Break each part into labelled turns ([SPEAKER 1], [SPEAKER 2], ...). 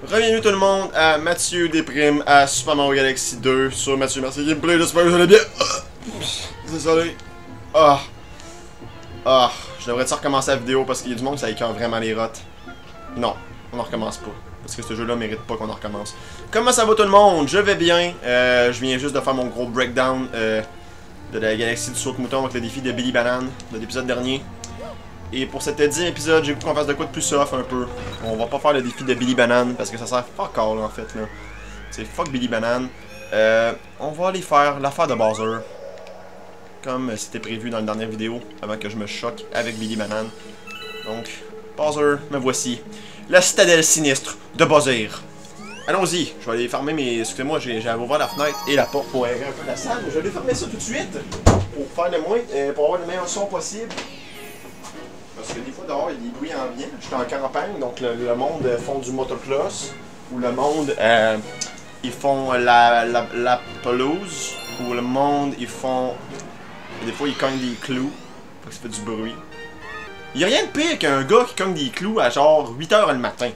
[SPEAKER 1] Bienvenue tout le monde à Mathieu Déprime à Super Mario Galaxy 2 sur Mathieu Merci Gameplay. J'espère que vous allez bien. Désolé. Je devrais recommencer la vidéo parce qu'il y a du monde ça écœure vraiment les rottes. Non, on en recommence pas. Parce que ce jeu-là mérite pas qu'on en recommence. Comment ça va tout le monde? Je vais bien. Je viens juste de faire mon gros breakdown de la Galaxie du Saut-Mouton avec le défi de Billy Banane de l'épisode dernier. Et pour cet 10e épisode, j'ai voulu qu'on fasse de quoi de plus soft un peu. On va pas faire le défi de Billy Banane parce que ça sert fuck all en fait là. C'est fuck Billy Banane. On va aller faire l'affaire de Bowser. Comme c'était prévu dans la dernière vidéo, avant que je me choque avec Billy Banane. Donc, Bowser, me voici. La citadelle sinistre de Bowser. Allons-y, je vais aller fermer mes... Excusez-moi, j'ai ouvert la fenêtre et la porte pour aérer un peu la salle. Je vais aller fermer ça tout de suite. Pour faire le moins, pour avoir le meilleur son possible. Parce que des fois dehors il y a des bruits ambiants. J'étais en campagne, donc le monde font du motocross. Ou le monde ils font la pelouse. Ou le monde ils font... Des fois ils cognent des clous. Fait que ça fait du bruit. Il y a rien de pire qu'un gars qui cogne des clous à genre 8h le matin.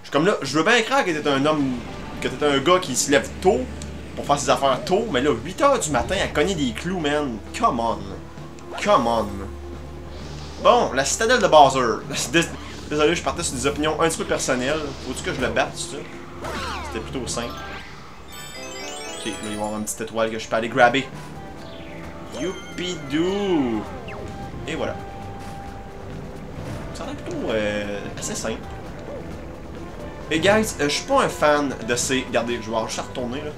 [SPEAKER 1] Je suis comme là, je veux bien croire que t'es un homme... Que t'es un gars qui se lève tôt pour faire ses affaires tôt. Mais là, 8h du matin à cogner des clous, man. Come on. Come on. Bon, la citadelle de Bowser. Désolé, je partais sur des opinions un petit peu personnelles. Faut-tu que je le batte, ça? C'était plutôt simple. Ok, là, il va y avoir une petite étoile que je peux aller grabber. Youpidou! Et voilà. Ça a l'air plutôt assez simple. Et guys, je suis pas un fan de ces... Regardez, je vais juste retourner là.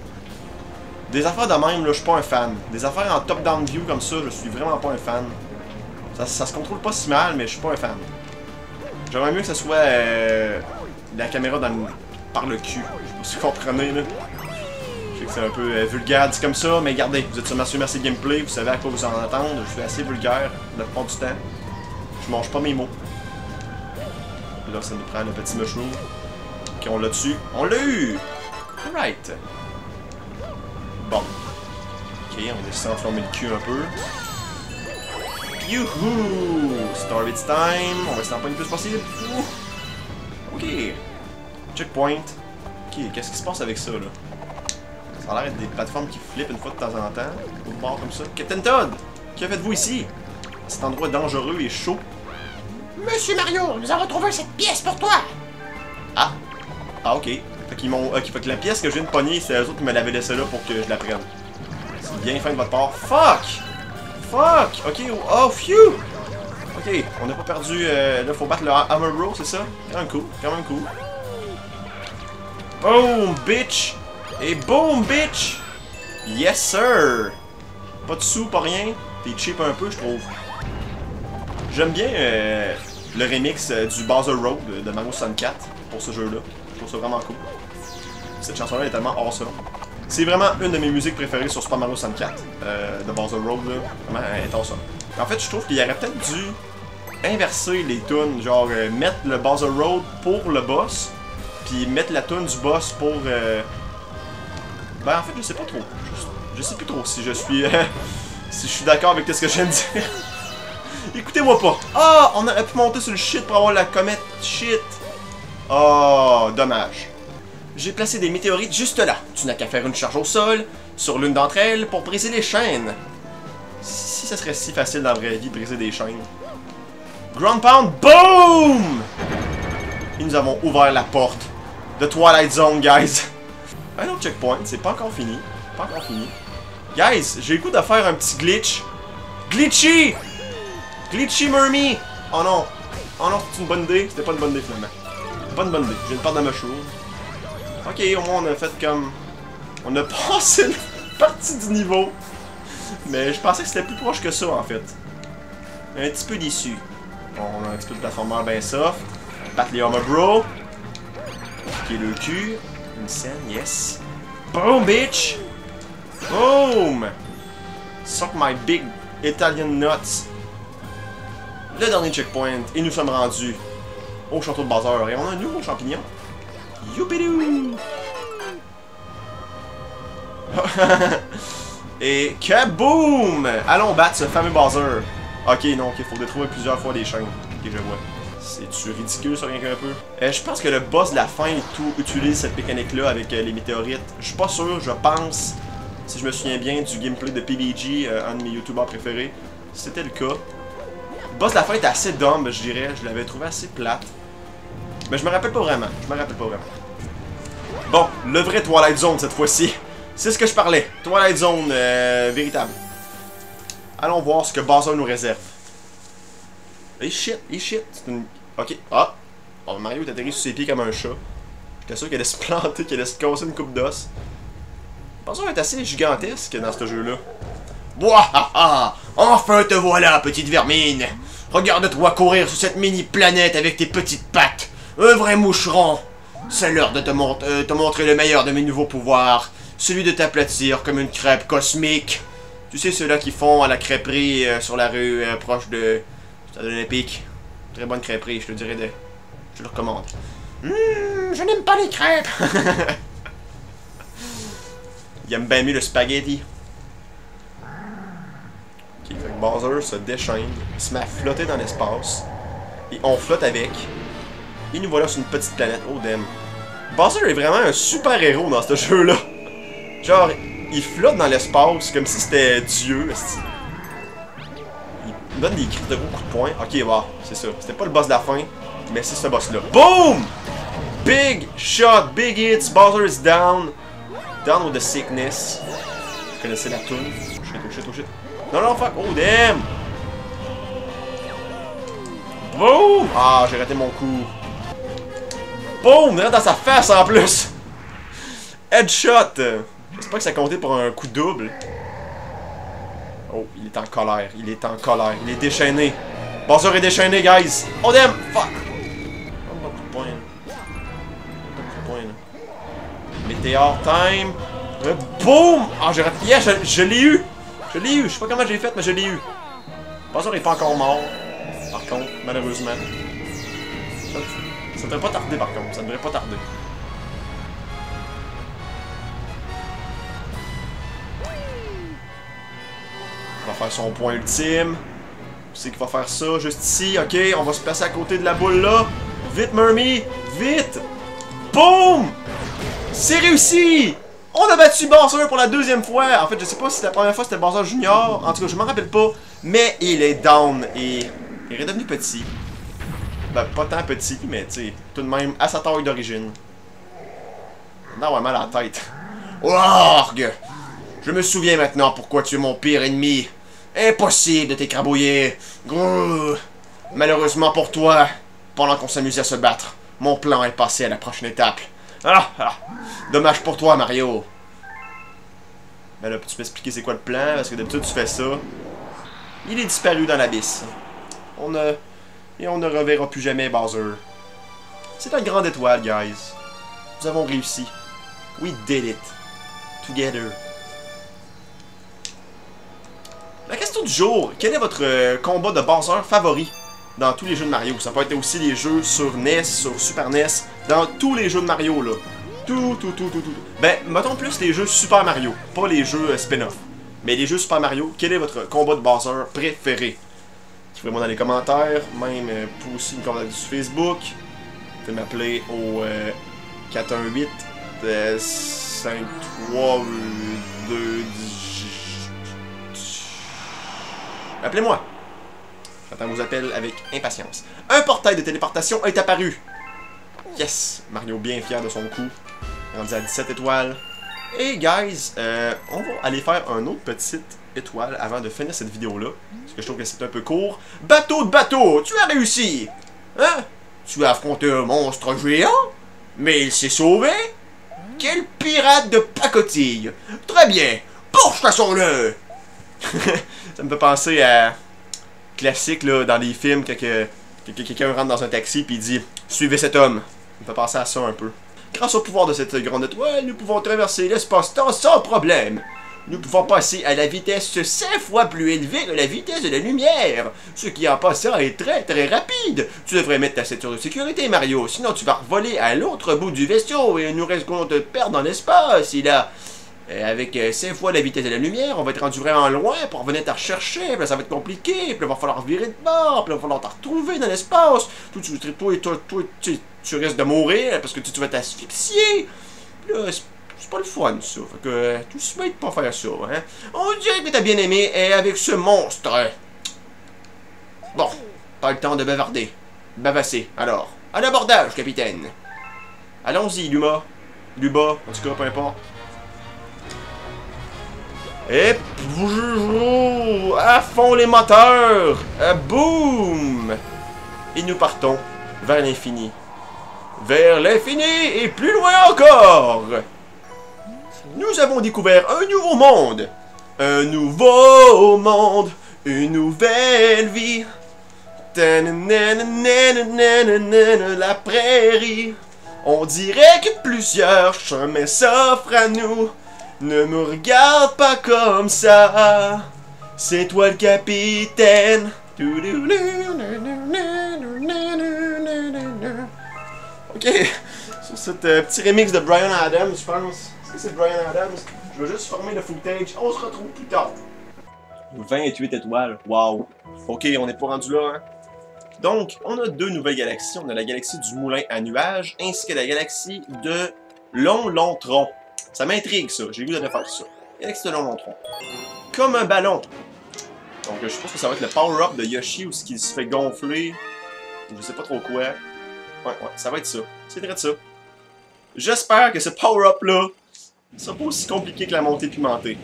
[SPEAKER 1] Des affaires de même, là, je suis pas un fan. Des affaires en top-down view comme ça, je suis vraiment pas un fan. Ça se contrôle pas si mal, mais je suis pas un fan. J'aimerais mieux que ce soit la caméra par le cul. Je sais pas si vous comprenez là. Je sais que c'est un peu vulgaire dit comme ça, mais regardez, vous êtes sur Mathieu Merci Gameplay, vous savez à quoi vous en attendre. Je suis assez vulgaire la plupart du temps. Je mange pas mes mots. Là, ça nous prend le petit mushroom. Ok, on l'a dessus. On l'a eu! Alright. Bon. Ok, on va essayer d'enflammer le cul un peu. Youhou! Starbits time! On va essayer d'en prendre le plus possible. Ok. Checkpoint. Ok, qu'est-ce qui se passe avec ça, là? Ça a l'air d'être des plateformes qui flippent une fois de temps en temps. Au bord comme ça. Captain Todd! Que faites-vous ici? Cet endroit dangereux et chaud.
[SPEAKER 2] Monsieur Mario, nous avons trouvé cette pièce pour toi!
[SPEAKER 1] Ah! Ah, ok. Fait qu'ils m'ont. Ok, fait que la pièce que je viens de pogner, c'est eux autres qui me l'avaient laissé là pour que je la prenne. C'est bien fin de votre part. Fuck! Fuck! Ok, oh, phew! Ok, on n'a pas perdu. Là, faut battre le Hammer Bro, c'est ça? Quand même cool, quand même cool. Boom, bitch! Et boom, bitch! Yes, sir! Pas de sous, pas rien. T'es cheap un peu, je trouve. J'aime bien le remix du Bowser Road de Mario 64 pour ce jeu-là. Je trouve ça vraiment cool. Cette chanson-là est tellement awesome. C'est vraiment une de mes musiques préférées sur Super Mario 64, de Bowser Road, là. Vraiment, elle est awesome. En fait, je trouve qu'il aurait peut-être dû inverser les tunes, genre mettre le Bowser Road pour le boss, puis mettre la tune du boss pour... Ben, en fait, je sais pas trop. Je sais plus trop si je suis... si je suis d'accord avec ce que je viens de dire. Écoutez-moi pas. Ah, on aurait pu monter sur le shit pour avoir la comète. Shit. Oh, dommage. J'ai placé des météorites juste là. Tu n'as qu'à faire une charge au sol, sur l'une d'entre elles, pour briser les chaînes. Si ça serait si facile dans la vraie vie de briser des chaînes. Ground Pound, BOOM! Et nous avons ouvert la porte de Twilight Zone, guys. Un autre checkpoint, c'est pas encore fini. Pas encore fini. Guys, j'ai le goût de faire un petit glitch. Glitchy! Glitchy Mermy! Oh non! Oh non, c'est une bonne idée? C'était pas une bonne idée finalement. Pas une bonne idée. J'ai une part de mushroom. Ok, au moins on a fait comme... On a passé une partie du niveau. Mais je pensais que c'était plus proche que ça en fait. Un petit peu déçu. Bon, on a un petit peu de platformer bien soft. Battre les Hammer Bro. Piquer le cul. Une scène, yes. Boom, bitch! Boom! Suck my big Italian nuts. Le dernier checkpoint. Et nous sommes rendus au château de Bowser. Et on a un nouveau champignon. Youpidou! Et kaboom! Allons battre ce fameux Bowser. Ok, non, ok, faut détruire plusieurs fois les chaînes. Ok, je vois. C'est-tu ridicule ça, rien qu'un peu? Je pense que le boss de la fin tout utilise cette mécanique-là avec les météorites. Je suis pas sûr, je pense, si je me souviens bien du gameplay de PBG, un de mes youtubeurs préférés, c'était le cas. Le boss de la fin était assez dumb, je dirais. Je l'avais trouvé assez plate. Mais je me rappelle pas vraiment. Bon, le vrai Twilight Zone cette fois-ci. C'est ce que je parlais. Twilight Zone véritable. Allons voir ce que Bowser nous réserve. Et shit. C'est une... Ok. Ah. Oh, Mario est atterri sur ses pieds comme un chat. J'étais sûr qu'il allait se planter, qu'il allait se casser une coupe d'os. Bowser est assez gigantesque dans ce jeu-là.
[SPEAKER 2] Wouah! Enfin te voilà, petite vermine! Regarde-toi courir sur cette mini-planète avec tes petites pattes! Un vrai moucheron! C'est l'heure de te montrer le meilleur de mes nouveaux pouvoirs. Celui de t'aplatir comme une crêpe cosmique. Tu sais ceux-là qui font à la crêperie sur la rue proche de Stade Olympique. Très bonne crêperie, je te dirais de... Je le recommande.
[SPEAKER 1] Je n'aime pas les crêpes! Il aime bien mieux le spaghetti. Ok, fait que Bowser se déchaîne, il se met à flotter dans l'espace. Et on flotte avec. Et nous voilà sur une petite planète. Oh damn. Bowser est vraiment un super héros dans ce jeu-là. Genre, il flotte dans l'espace comme si c'était Dieu. Il donne des cris de gros coups de poing. Ok, wow, c'est ça. C'était pas le boss de la fin, mais c'est ce boss-là. Boom! Big shot, big hits, Bowser is down. Down with the sickness. Vous connaissez la tune. Oh shit. Non, fuck. Oh damn! Boom! Ah, j'ai raté mon coup. Boom! Direct dans sa face en plus! Headshot! J'espère que ça comptait pour un coup double. Oh, il est en colère. Il est déchaîné. Bowser est déchaîné, guys! Oh damn! Fuck! Pas beaucoup de points. Météore time! Boom! Ah, j'ai raté. Yeah, je l'ai eu! Je sais pas comment j'ai fait, mais je l'ai eu. Bowser est pas encore mort. Par contre, malheureusement. Ça devrait pas tarder par contre, ça devrait pas tarder. Il va faire son point ultime. C'est qu'il va faire ça juste ici. Ok, on va se placer à côté de la boule là. Vite, Murmy! Vite! Boum! C'est réussi! On a battu Bowser pour la deuxième fois. En fait, je sais pas si la première fois c'était Bowser Junior. En tout cas, je m'en rappelle pas. Mais il est down et il est redevenu petit. Ben, pas tant petit, mais tu sais, tout de même à sa taille d'origine. Non, ouais, mal à la tête.
[SPEAKER 2] Orgue! Je me souviens maintenant pourquoi tu es mon pire ennemi. Impossible de t'écrabouiller. Grrr. Malheureusement pour toi, pendant qu'on s'amusait à se battre, mon plan est passé à la prochaine étape. Dommage pour toi, Mario.
[SPEAKER 1] Ben là, tu peux expliquer c'est quoi le plan, parce que d'habitude tu fais ça. Il est disparu dans l'abysse. Et on ne reverra plus jamais Bowser. C'est une grande étoile, guys. Nous avons réussi. We did it. Together. La question du jour, quel est votre combat de Bowser favori dans tous les jeux de Mario? Ça peut être aussi les jeux sur NES, sur Super NES, dans tous les jeux de Mario, là. Tout. Ben, mettons plus les jeux Super Mario, pas les jeux spin-off. Mais les jeux Super Mario, quel est votre combat de Bowser préféré? Écrivez-moi dans les commentaires, même pour aussi une conversation sur Facebook. Vous pouvez m'appeler au 418 53 2 Appelez-moi. J'attends vos appels avec impatience. Un portail de téléportation est apparu. Yes! Mario bien fier de son coup. Rendu à 17 étoiles. Et guys, on va aller faire un autre petite étoile avant de finir cette vidéo-là. Parce que je trouve que c'est un peu court. Bateau de bateau, tu as réussi! Hein? Tu as affronté un monstre géant? Mais il s'est sauvé? Quel pirate de pacotille! Très bien! Pourchassons-le! Ça me fait penser à... classique là, dans les films, quand quelqu'un rentre dans un taxi puis il dit « Suivez cet homme ». Ça me fait penser à ça un peu. Grâce au pouvoir de cette grande étoile, nous pouvons traverser l'espace-temps sans problème. Nous pouvons passer à la vitesse 5 fois plus élevée que la vitesse de la lumière, ce qui en passant est très très rapide. Tu devrais mettre ta ceinture de sécurité, Mario, sinon tu vas voler à l'autre bout du vaisseau et nous risquons de te perdre dans l'espace. Et là,
[SPEAKER 2] avec 5 fois la vitesse de la lumière, on va être rendu vraiment loin pour venir te rechercher, puis là, ça va être compliqué, puis là, il va falloir virer de bord, puis là, il va falloir te retrouver dans l'espace. Toi, tu risques de mourir parce que tu vas t'asphyxier. Puis là, c'est pas le fun, ça. Fait que tout se met de pas faire ça, hein. On dirait que t'as bien aimé, et avec ce monstre. Bon, pas le temps de bavarder. Bavasser, alors. À l'abordage, capitaine. Allons-y, Luma. Luba, en tout cas, peu importe. Et à fond les moteurs! Boum! Et nous partons vers l'infini. Vers l'infini et plus loin encore! Nous avons découvert un nouveau monde! Un nouveau monde! Une nouvelle vie! La prairie! On dirait que plusieurs chemins s'offrent à nous. Ne me regarde pas comme ça. C'est toi le capitaine. Ok, sur ce petit remix de Bryan Adams, je pense. Est-ce que c'est Bryan Adams? Je vais juste former le footage. On se retrouve plus tard. 28 étoiles. Wow. Ok, on n'est pas rendu là, hein. Donc, on a deux nouvelles galaxies. On a la galaxie du Moulin à Nuages, ainsi que la galaxie de Long-Lontron. Ça m'intrigue, ça. J'ai le goût de faire ça. Galaxie de Long-Lontron. Comme un ballon. Donc, je pense que ça va être le power-up de Yoshi, ou ce qui se fait gonfler. Je sais pas trop quoi. Ouais, ça va être ça. C'est vrai de ça. J'espère que ce power-up-là sera pas aussi compliqué que la montée pimentée.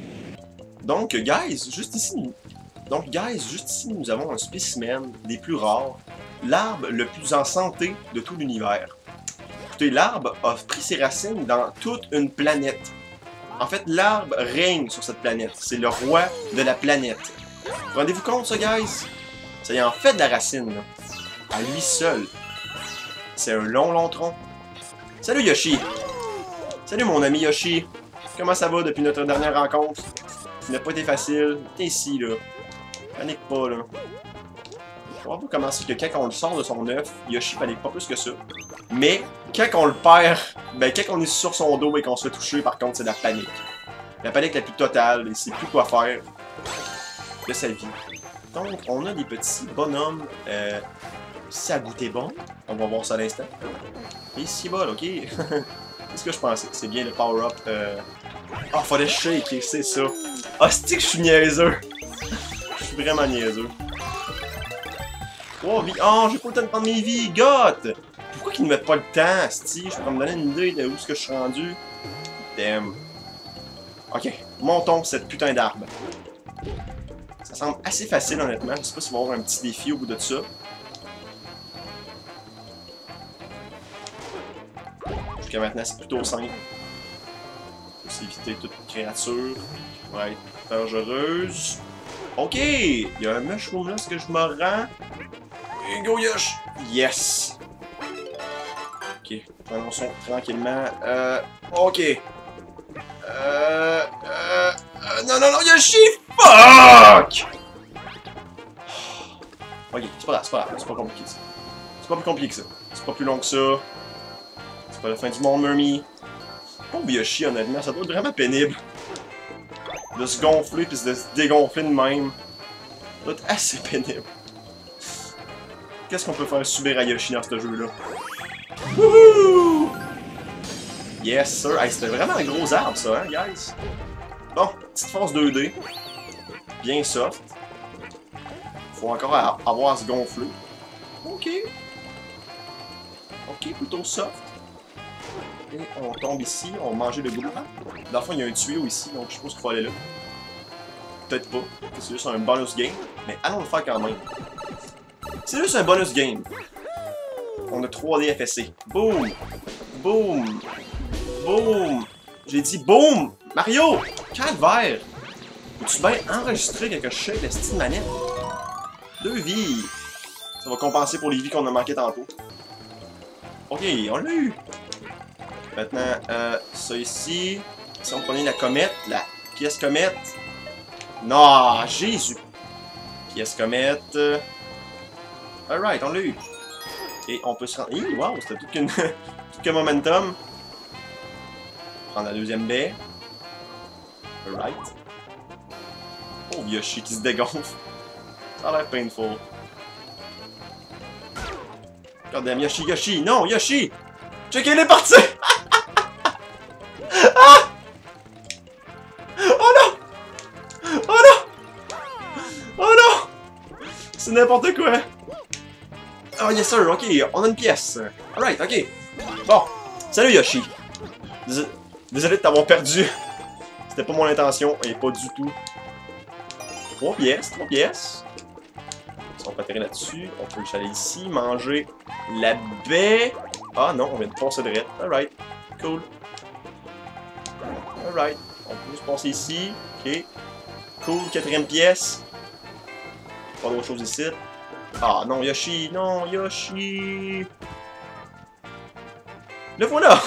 [SPEAKER 2] Donc, guys, juste ici, nous avons un spécimen des plus rares, l'arbre le plus en santé de tout l'univers. Écoutez, l'arbre a pris ses racines dans toute une planète. En fait, l'arbre règne sur cette planète. C'est le roi de la planète. Rendez-vous compte, ça, guys? Ça y en fait de la racine, là. À lui seul. C'est un long tronc. Salut, Yoshi! Salut, mon ami Yoshi! Comment ça va depuis notre dernière rencontre? Ça n'a pas été facile. T'es ici, là. Panique pas, là. Je vois pas comment c'est que quand on le sort de son œuf, Yoshi panique pas plus que ça. Mais, quand on le perd, ben quand on est sur son dos et qu'on se fait toucher, par contre, c'est la panique. La panique la plus totale, et c'est plus quoi faire de sa vie. Donc, on a des petits bonhommes. Ça a goûté bon. On va voir ça à l'instant. Et si bol, ok. Qu'est-ce que je pensais? C'est bien le power-up. Ah, fallait shaker, c'est ça. Ah, c'est que je suis niaiseux. Je suis vraiment niaiseux. Oh, vie. Oh, j'ai pas le temps de prendre mes vies, God! Pourquoi qu'ils ne mettent pas le temps, sti? Je peux me donner une idée de où est-ce que je suis rendu. Damn. Ok, montons cette putain d'arbre. Ça semble assez facile, honnêtement. Je sais pas si on va avoir un petit défi au bout de ça. Jusqu'à maintenant, c'est plutôt simple. Faut éviter toute créature qui pourrait être dangereuse. Ok! Il y a un mushroom là, est-ce que je me rends? Et go Yosh! Yes! Ok, avançons tranquillement. Ok. Non, Yoshi! Fuck! Ok, c'est pas grave, c'est pas compliqué ça. C'est pas plus compliqué que ça. C'est pas plus long que ça. C'est pas la fin du monde, Murmy. Pauvre Yoshi, honnêtement, ça doit être vraiment pénible. De se gonfler puis de se dégonfler de même. Ça doit être assez pénible. Qu'est-ce qu'on peut faire subir à Yoshi dans ce jeu-là? Wouhou! Yes, sir. Hey, c'était vraiment un gros arbre, ça, hein, guys? Bon, petite force 2D. Bien soft. Faut encore avoir à se gonfler. Ok. Ok, plutôt soft. Et on tombe ici, on va manger le gros. Dans le fond, il y a un tuyau ici, donc je suppose qu'il faut aller là. Peut-être pas, c'est juste un bonus game, mais allons le faire quand même. C'est juste un bonus game. On a 3D FSC. Boom! Boom! Boom! J'ai dit boom! Mario! Calvaire! Peux-tu bien enregistrer quelque chose de style manette? 2 vies! Ça va compenser pour les vies qu'on a manquées tantôt. Ok, on l'a eu! Maintenant, ça ici. Si on prenait la comète, la pièce comète. Non, Jésus! Pièce comète. Alright, on l'a eu. Et on peut se rendre. Wow, c'était tout qu'un momentum. Prendre la deuxième baie.
[SPEAKER 1] Right. Oh, Yoshi qui se dégonfle. Ça a l'air painful. God damn, Yoshi, Yoshi! Non, Yoshi! Check, il est parti! Ah! Oh non! Oh non! Oh non! C'est n'importe quoi! Oh yes sir, ok, on a une pièce. Alright, ok. Bon, salut Yoshi. Désolé de t'avoir perdu. C'était pas mon intention, et pas du tout. 3 pièces, 3 pièces. Si on peut atterrir là-dessus, on peut aller ici, manger la baie. Ah non, on vient de passer de rette. Alright, cool. Alright, on peut se passer ici. Ok. Cool, 4e pièce. Pas d'autre chose ici. Ah non, Yoshi, non, Yoshi. Le voilà.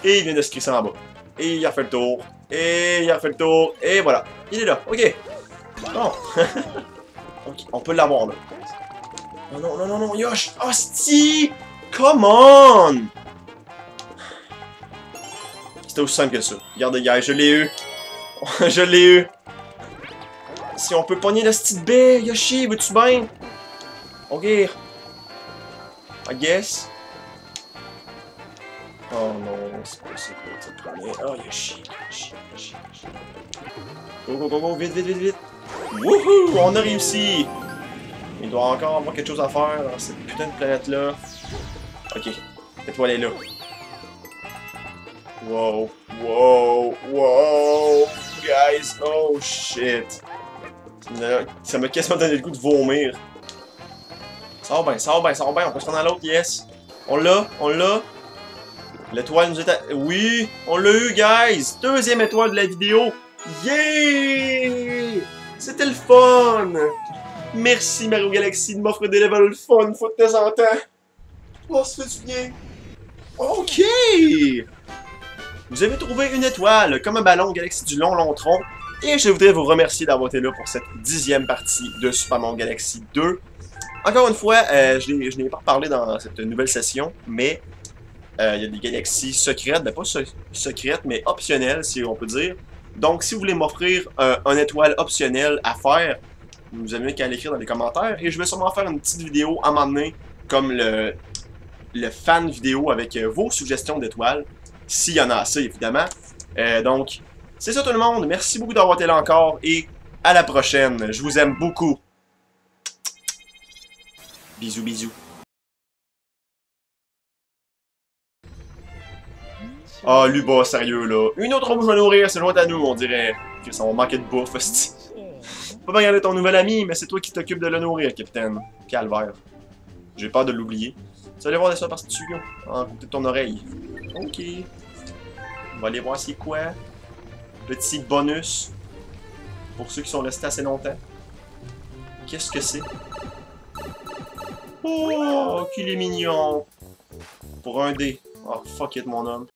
[SPEAKER 1] Et il vient de se crisser en bas. Et il a fait le tour. Et il a fait le tour. Et voilà. Il est là. Ok. Bon. Okay. On peut l'avoir là. Oh non, non, non, non, Yoshi. Hostie. Come on. C'était aussi simple que ça. Regardez, gars, je l'ai eu. Je l'ai eu. Si on peut pogner la petite baie, Yoshi, veux-tu bien? Ok. I guess. Oh non, c'est pas ça que tu Oh, Yoshi, Yoshi, Yoshi, Yoshi. Go, go, go, go, vite, vite, vite, vite. Wouhou, on a réussi. Il doit encore avoir quelque chose à faire dans cette putain de planète-là. Ok, l'étoile est là. Wow, wow, wow, guys, oh shit. Ça m'a quasiment donné le goût de vomir. Ça va bien, ça va bien, ça va bien, on peut se rendre à l'autre, yes. On l'a, on l'a. L'étoile nous est... Oui, on l'a eu, guys. 2e étoile de la vidéo. Yeah! C'était le fun. Merci Mario Galaxy de m'offrir des levels le fun une fois de temps en temps. Oh, ça fait du bien. Ok! Vous avez trouvé une étoile, comme un ballon Galaxy du long tronc. Et je voudrais vous remercier d'avoir été là pour cette 10e partie de Super Mario Galaxy 2. Encore une fois, je n'ai pas reparlé dans cette nouvelle session, mais il y a des galaxies secrètes, ben pas secrètes, mais optionnelles, si on peut dire. Donc, si vous voulez m'offrir un étoile optionnel à faire, vous avez qu'à l'écrire dans les commentaires. Et je vais sûrement faire une petite vidéo à un moment donné, comme le fan vidéo avec vos suggestions d'étoiles, s'il y en a assez, évidemment. Donc, c'est ça tout le monde. Merci beaucoup d'avoir été là encore et à la prochaine. Je vous aime beaucoup. Bisous, bisous. Ah, Luba, sérieux, là. Une autre bouche à nourrir, c'est loin à nous, on dirait. Que ça va manquer de bouffe, hostie. Faut pas regarder ton nouvel ami, mais c'est toi qui t'occupes de le nourrir, capitaine. Calvaire. J'ai peur de l'oublier. Tu vas aller voir des superstitions en côté de ton oreille. Ok. On va aller voir c'est quoi. Petit bonus. Pour ceux qui sont restés assez longtemps. Qu'est-ce que c'est? Oh, qu'il est mignon. Pour un dé. Oh, fuck it, mon homme.